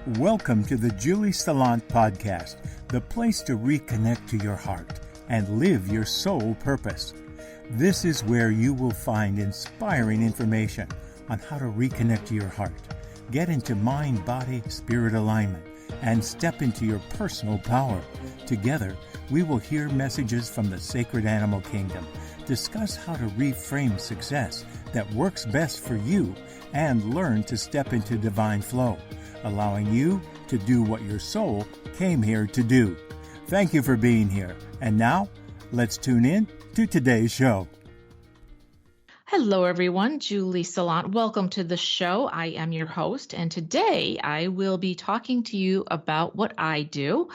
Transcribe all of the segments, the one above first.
Welcome to the Julie Saillant podcast, the place to reconnect to your heart and live your soul purpose. This is where you will find inspiring information on how to reconnect to your heart, get into mind, body, spirit alignment, and step into your personal power. Together, we will hear messages from the sacred animal kingdom, discuss how to reframe success that works best for you, and learn to step into divine flow, allowing you to do what your soul came here to do. Thank you for being here. And now, let's tune in to today's show. Hello, everyone. Julie Saillant. Welcome to the show. I am your host, and today I will be talking to you about what I do,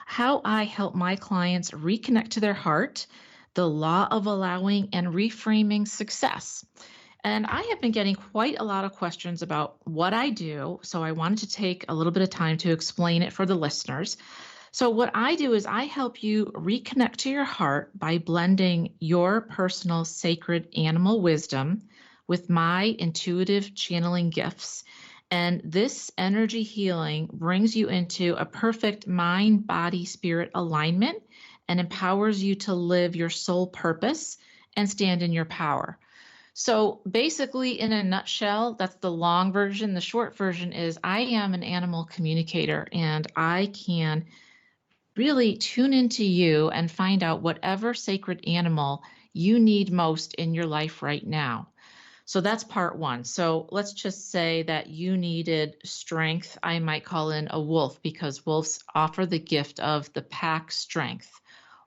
how I help my clients reconnect to their heart, the law of allowing and reframing success. And I have been getting quite a lot of questions about what I do, so I wanted to take a little bit of time to explain it for the listeners. So what I do is I help you reconnect to your heart by blending your personal sacred animal wisdom with my intuitive channeling gifts. And this energy healing brings you into a perfect mind, body, spirit alignment and empowers you to live your soul purpose and stand in your power. So basically, in a nutshell, that's the long version. The short version is I am an animal communicator, and I can really tune into you and find out whatever sacred animal you need most in your life right now. So that's part one. So let's just say that you needed strength. I might call in a wolf because wolves offer the gift of the pack strength.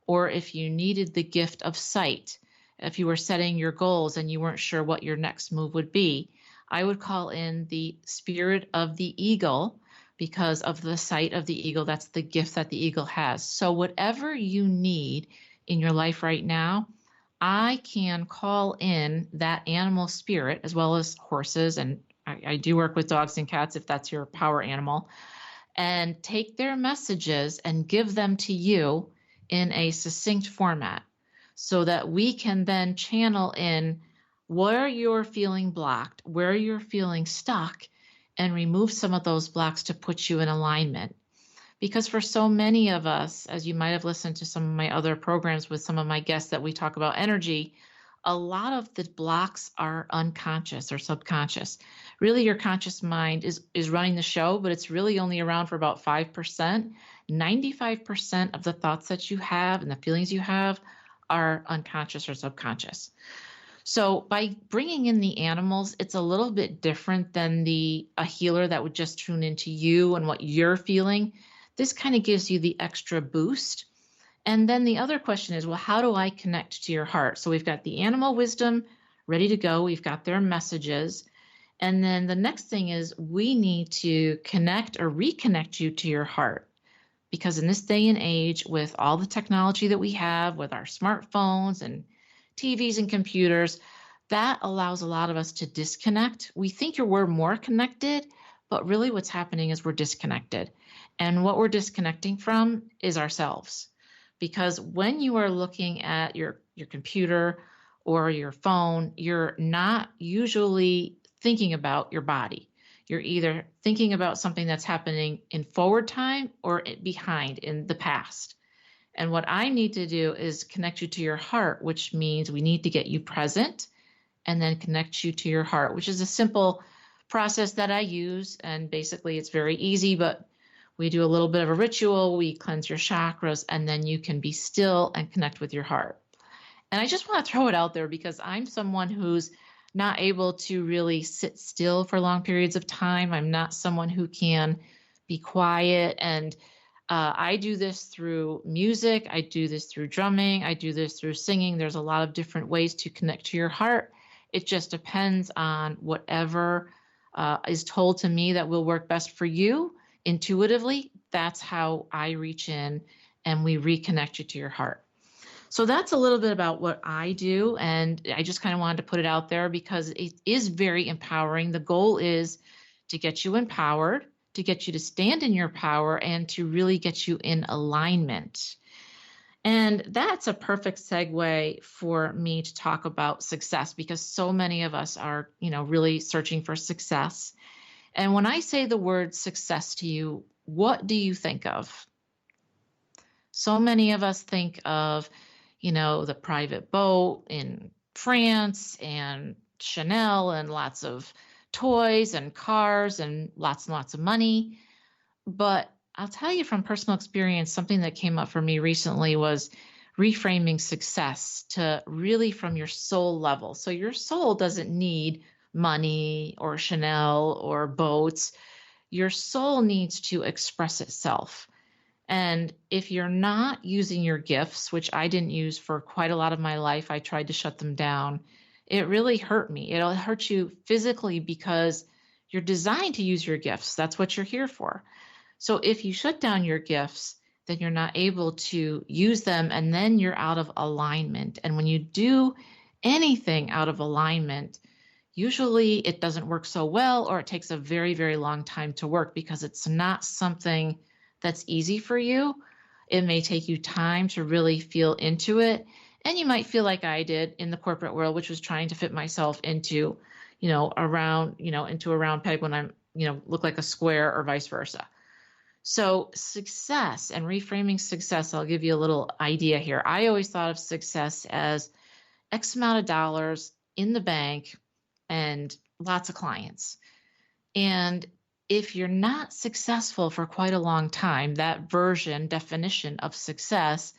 Or if you needed the gift of sight, if you were setting your goals and you weren't sure what your next move would be, I would call in the spirit of the eagle because of the sight of the eagle. That's the gift that the eagle has. So whatever you need in your life right now, I can call in that animal spirit as well as horses. And I do work with dogs and cats if that's your power animal, and take their messages and give them to you in a succinct format, so that we can then channel in where you're feeling blocked, where you're feeling stuck, and remove some of those blocks to put you in alignment. Because for so many of us, as you might have listened to some of my other programs with some of my guests that we talk about energy, a lot of the blocks are unconscious or subconscious. Really, your conscious mind is running the show, but it's really only around for about 5%. 95% of the thoughts that you have and the feelings you have are unconscious or subconscious. So by bringing in the animals, it's a little bit different than a healer that would just tune into you and what you're feeling. This kind of gives you the extra boost. And then the other question is, well, how do I connect to your heart? So we've got the animal wisdom ready to go. We've got their messages. And then the next thing is we need to connect or reconnect you to your heart. Because in this day and age, with all the technology that we have, with our smartphones and TVs and computers, that allows a lot of us to disconnect. We think we're more connected, but really what's happening is we're disconnected. And what we're disconnecting from is ourselves. Because when you are looking at your computer or your phone, you're not usually thinking about your body. You're either thinking about something that's happening in forward time or behind in the past. And what I need to do is connect you to your heart, which means we need to get you present and then connect you to your heart, which is a simple process that I use. And basically it's very easy, but we do a little bit of a ritual. We cleanse your chakras, and then you can be still and connect with your heart. And I just want to throw it out there because I'm someone who's not able to really sit still for long periods of time. I'm not someone who can be quiet. And I do this through music. I do this through drumming. I do this through singing. There's a lot of different ways to connect to your heart. It just depends on whatever is told to me that will work best for you intuitively. That's how I reach in and we reconnect you to your heart. So that's a little bit about what I do, and I just kind of wanted to put it out there because it is very empowering. The goal is to get you empowered, to get you to stand in your power, and to really get you in alignment. And that's a perfect segue for me to talk about success because so many of us are, really searching for success. And when I say the word success to you, what do you think of? So many of us think of, the private boat in France and Chanel and lots of toys and cars and lots of money. But I'll tell you from personal experience, something that came up for me recently was reframing success to really from your soul level. So your soul doesn't need money or Chanel or boats. Your soul needs to express itself. And if you're not using your gifts, which I didn't use for quite a lot of my life, I tried to shut them down. It really hurt me. It'll hurt you physically because you're designed to use your gifts. That's what you're here for. So if you shut down your gifts, then you're not able to use them, and then you're out of alignment. And when you do anything out of alignment, usually it doesn't work so well, or it takes a very, very long time to work because it's not something that's easy for you. It may take you time to really feel into it. And you might feel like I did in the corporate world, which was trying to fit myself into, into a round peg when I'm, look like a square or vice versa. So success and reframing success, I'll give you a little idea here. I always thought of success as X amount of dollars in the bank and lots of clients. And if you're not successful for quite a long time, that definition of success,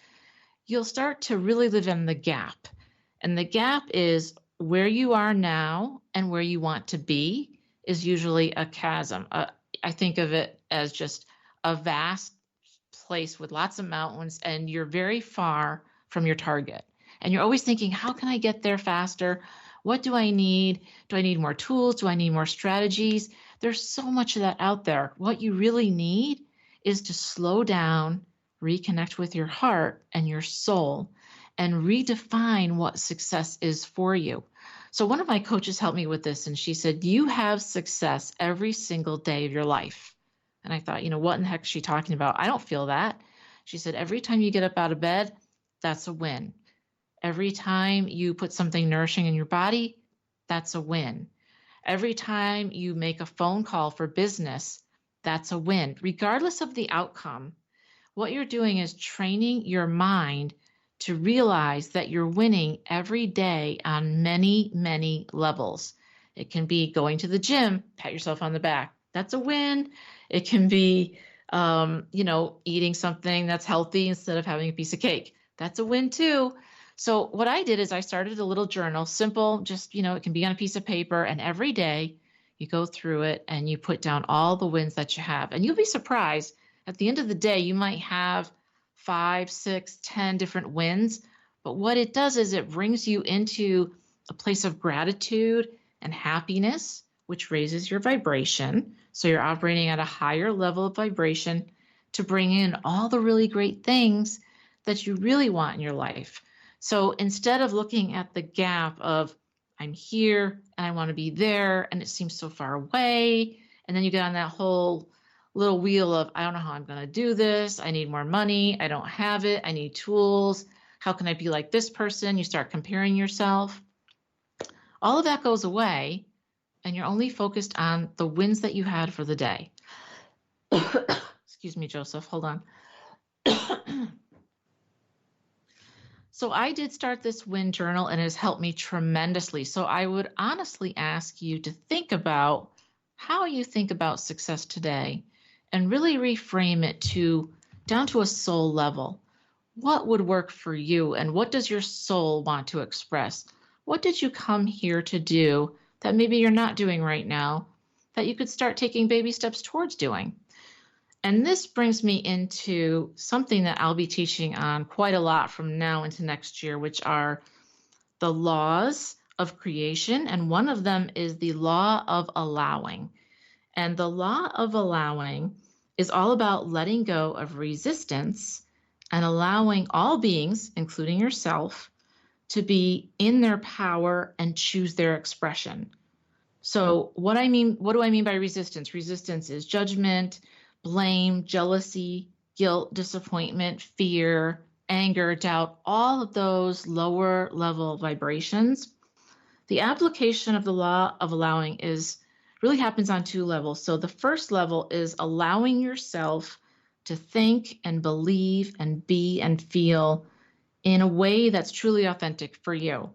you'll start to really live in the gap. And the gap is where you are now and where you want to be is usually a chasm. I think of it as just a vast place with lots of mountains, and you're very far from your target. And you're always thinking, how can I get there faster? What do I need? Do I need more tools? Do I need more strategies? There's so much of that out there. What you really need is to slow down, reconnect with your heart and your soul, and redefine what success is for you. So one of my coaches helped me with this, and she said, you have success every single day of your life. And I thought, what in the heck is she talking about? I don't feel that. She said, every time you get up out of bed, that's a win. Every time you put something nourishing in your body, that's a win. Every time you make a phone call for business, that's a win. Regardless of the outcome, what you're doing is training your mind to realize that you're winning every day on many, many levels. It can be going to the gym, pat yourself on the back. That's a win. It can be, eating something that's healthy instead of having a piece of cake. That's a win too. So what I did is I started a little journal, simple, just, it can be on a piece of paper, and every day you go through it and you put down all the wins that you have. And you'll be surprised at the end of the day, you might have 5, 6, 10 different wins. But what it does is it brings you into a place of gratitude and happiness, which raises your vibration. So you're operating at a higher level of vibration to bring in all the really great things that you really want in your life. So instead of looking at the gap of I'm here and I want to be there and it seems so far away, and then you get on that whole little wheel of I don't know how I'm going to do this. I need more money. I don't have it. I need tools. How can I be like this person? You start comparing yourself. All of that goes away, and you're only focused on the wins that you had for the day. Excuse me, Joseph. Hold on. So I did start this win journal, and it has helped me tremendously. So I would honestly ask you to think about how you think about success today and really reframe it down to a soul level. What would work for you, and what does your soul want to express? What did you come here to do that maybe you're not doing right now that you could start taking baby steps towards doing? And this brings me into something that I'll be teaching on quite a lot from now into next year, which are the laws of creation. And one of them is the law of allowing. And the law of allowing is all about letting go of resistance and allowing all beings, including yourself, to be in their power and choose their expression. So what do I mean by resistance? Resistance is judgment, blame, jealousy, guilt, disappointment, fear, anger, doubt, all of those lower level vibrations. The application of the law of allowing is really happens on two levels. So the first level is allowing yourself to think and believe and be and feel in a way that's truly authentic for you.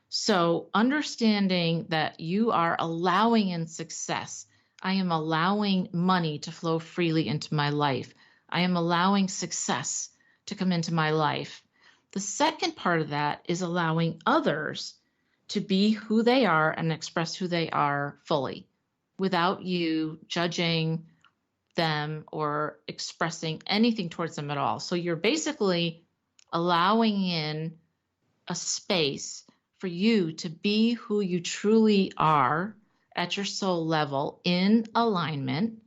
So understanding that you are allowing in success. I am allowing money to flow freely into my life. I am allowing success to come into my life. The second part of that is allowing others to be who they are and express who they are fully without you judging them or expressing anything towards them at all. So you're basically allowing in a space for you to be who you truly are at your soul level in alignment.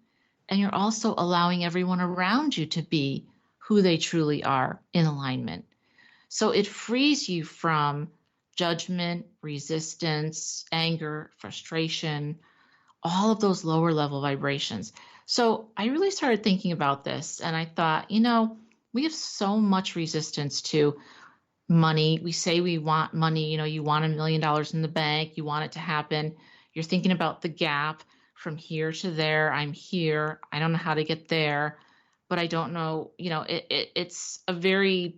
And you're also allowing everyone around you to be who they truly are in alignment. So it frees you from judgment, resistance, anger, frustration, all of those lower level vibrations. So I really started thinking about this and I thought, we have so much resistance to money. We say we want money, you want $1 million in the bank, you want it to happen. You're thinking about the gap from here to there. I'm here. I don't know how to get there, but I don't know, it's a very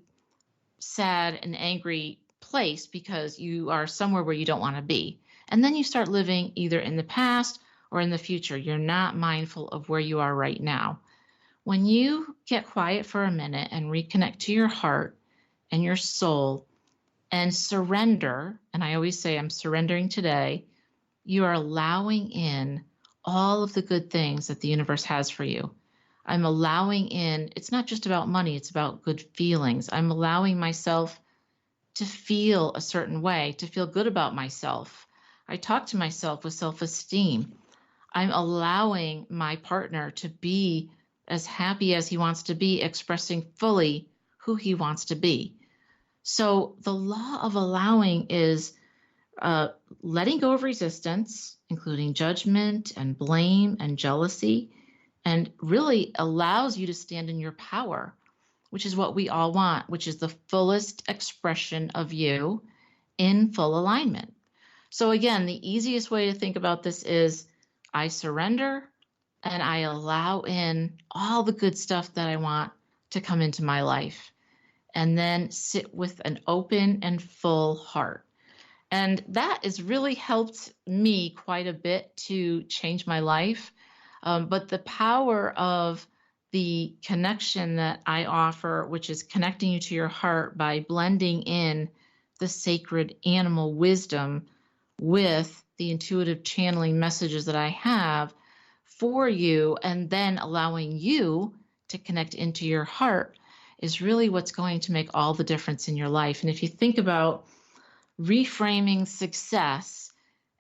sad and angry place because you are somewhere where you don't want to be. And then you start living either in the past or in the future. You're not mindful of where you are right now. When you get quiet for a minute and reconnect to your heart and your soul and surrender, and I always say I'm surrendering today, you are allowing in all of the good things that the universe has for you. I'm allowing in, it's not just about money, it's about good feelings. I'm allowing myself to feel a certain way, to feel good about myself. I talk to myself with self-esteem. I'm allowing my partner to be as happy as he wants to be, expressing fully who he wants to be. So the law of allowing is letting go of resistance, including judgment and blame and jealousy, and really allows you to stand in your power, which is what we all want, which is the fullest expression of you in full alignment. So again, the easiest way to think about this is I surrender and I allow in all the good stuff that I want to come into my life, and then sit with an open and full heart. And that has really helped me quite a bit to change my life. But the power of the connection that I offer, which is connecting you to your heart by blending in the sacred animal wisdom with the intuitive channeling messages that I have for you, and then allowing you to connect into your heart, is really what's going to make all the difference in your life. And if you think about reframing success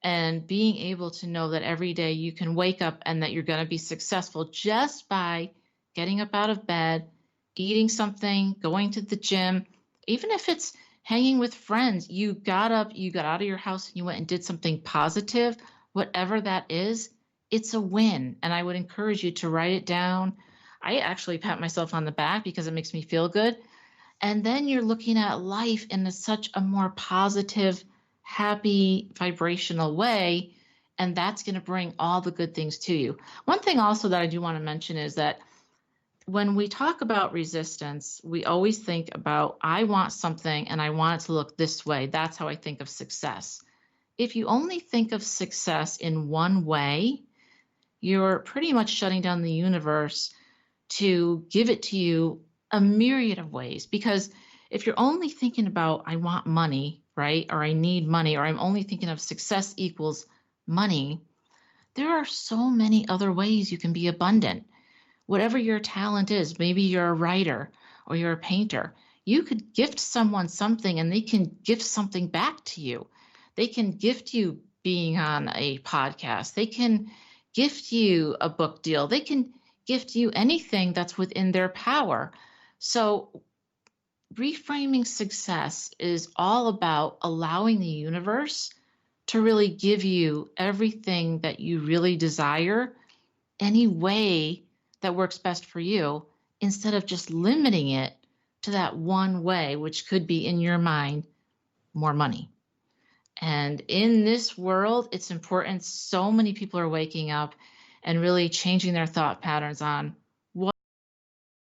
and being able to know that every day you can wake up and that you're going to be successful just by getting up out of bed, eating something, going to the gym, even if it's hanging with friends, you got up, you got out of your house and you went and did something positive, whatever that is, it's a win. And I would encourage you to write it down. I actually pat myself on the back because it makes me feel good. And then you're looking at life in such a more positive, happy, vibrational way. And that's going to bring all the good things to you. One thing also that I do want to mention is that when we talk about resistance, we always think about, I want something and I want it to look this way. That's how I think of success. If you only think of success in one way, you're pretty much shutting down the universe to give it to you a myriad of ways. Because if you're only thinking about, I want money, right? Or I need money, or I'm only thinking of success equals money, there are so many other ways you can be abundant. Whatever your talent is, maybe you're a writer or you're a painter, you could gift someone something and they can gift something back to you. They can gift you being on a podcast. They can gift you a book deal. They can gift you anything that's within their power. So reframing success is all about allowing the universe to really give you everything that you really desire, any way that works best for you, instead of just limiting it to that one way, which could be in your mind, more money. And in this world, it's important. So many people are waking up and really changing their thought patterns on